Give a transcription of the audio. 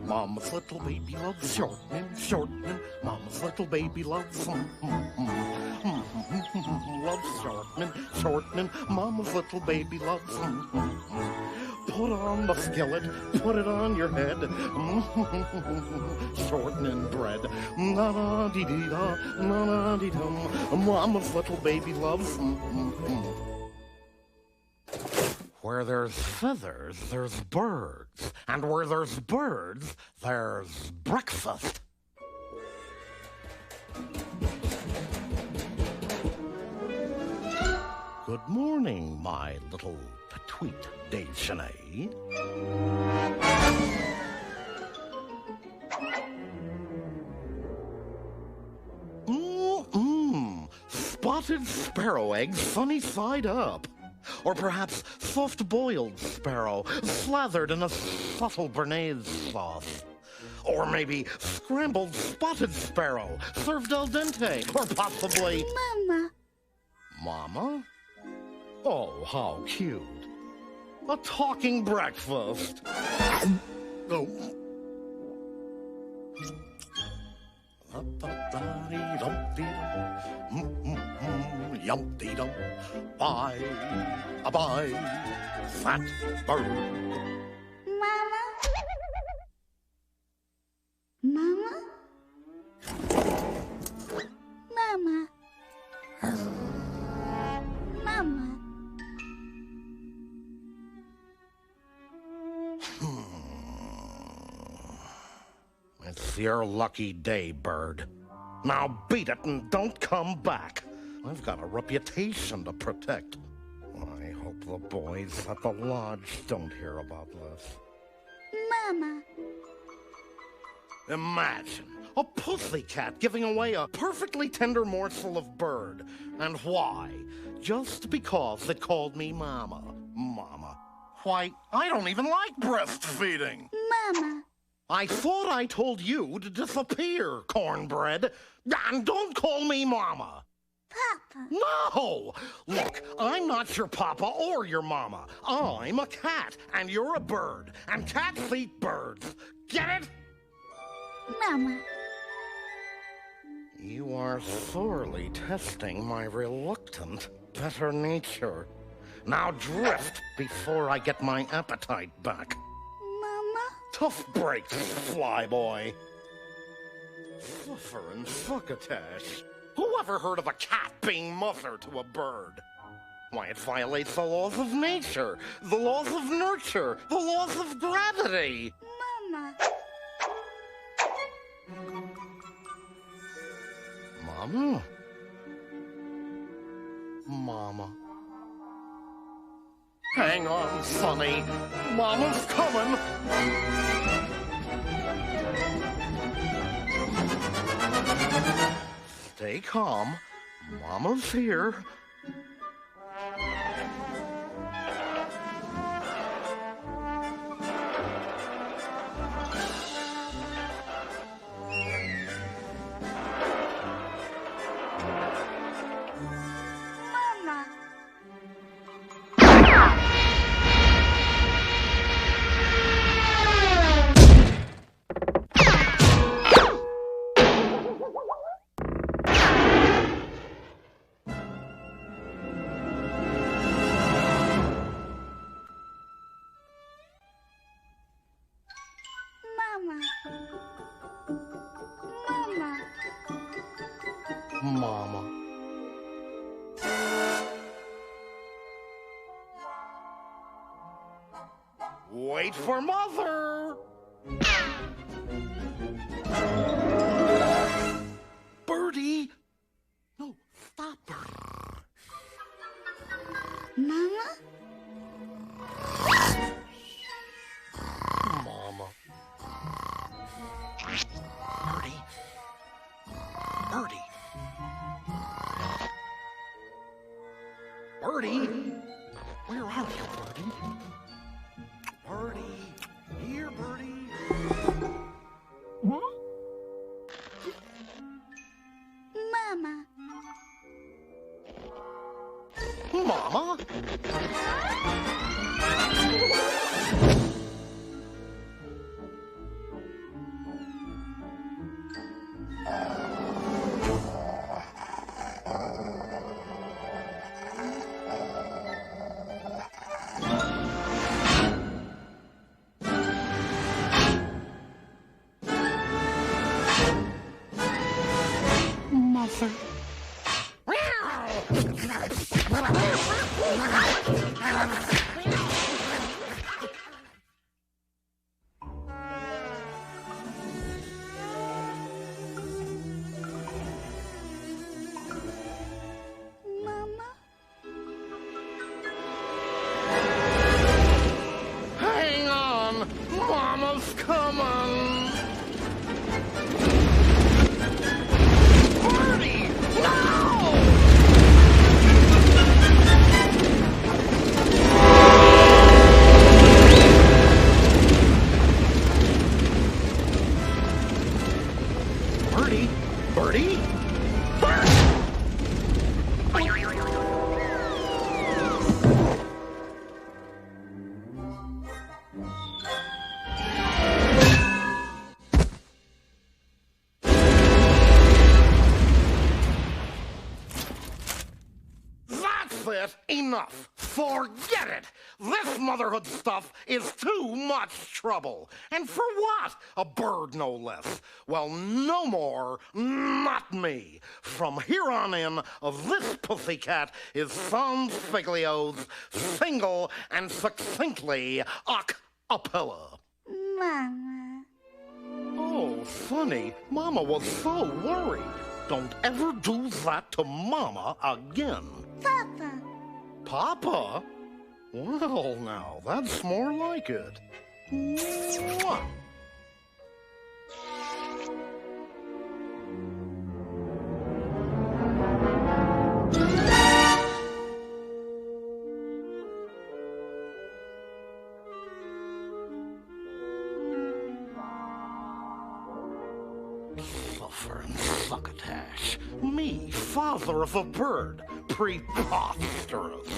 Mama's little baby loves shortening, shortening. Mama's little baby loves loves shortening, shortening. Mama's little baby loves Put on the skillet, put it on your head. Shortening bread. Na-na-dee-dee-da, na-na-dee-dum. Mama's little baby loves Where there's feathers, there's birds. And where there's birds, there's breakfast. Good morning, my little petite déjeuner. Spotted sparrow eggs sunny side up. Or perhaps soft-boiled sparrow, slathered in a subtle béarnaise sauce. Or maybe scrambled spotted sparrow, served al dente. Or possibly... Mama. Mama? Oh, how cute. A talking breakfast. Oh. Yum-dee-dum, bye, fat bird. Mama? Mama? Mama? Mama? It's your lucky day, bird. Now beat it and don't come back. I've got a reputation to protect. I hope the boys at the lodge don't hear about this. Mama. Imagine a pussycat giving away a perfectly tender morsel of bird. And why? Just because it called me Mama. Mama. Why, I don't even like breastfeeding. Mama. I thought I told you to disappear, cornbread. And don't call me Mama. Papa. No! Look, I'm not your papa or your mama. I'm a cat, and you're a bird. And cats eat birds. Get it? Mama. You are sorely testing my reluctant better nature. Now drift before I get my appetite back. Mama. Tough breaks, flyboy. Fluffer and succotash. Who ever heard of a cat being mother to a bird? Why, it violates the laws of nature, the laws of nurture, the laws of gravity. Mama. Mama? Mama. Hang on, Sonny. Mama's coming. Stay calm. Mama's here. Mama. Mama. Wait for Mother! Birdie! No, stop. Mama? Mama. Birdie. Birdie. Birdie? Where are you, Birdie? Birdie. Here, Birdie. Mama. Mama? Mother. Mama? Hang on! Mama's coming! Birdie! No! Birdie? Birdie? That's it! Enough! Forget it! This motherhood stuff is too much trouble. And for what? A bird, no less. Well, no more, not me. From here on in, this pussycat is Sans Figlio's single and succinctly a cappella. Mama. Oh, funny. Mama was so worried. Don't ever do that to Mama again. Papa. Papa? Well, now, that's more like it. Mwah. Suffering succotash. Me, father of a bird. Preposterous.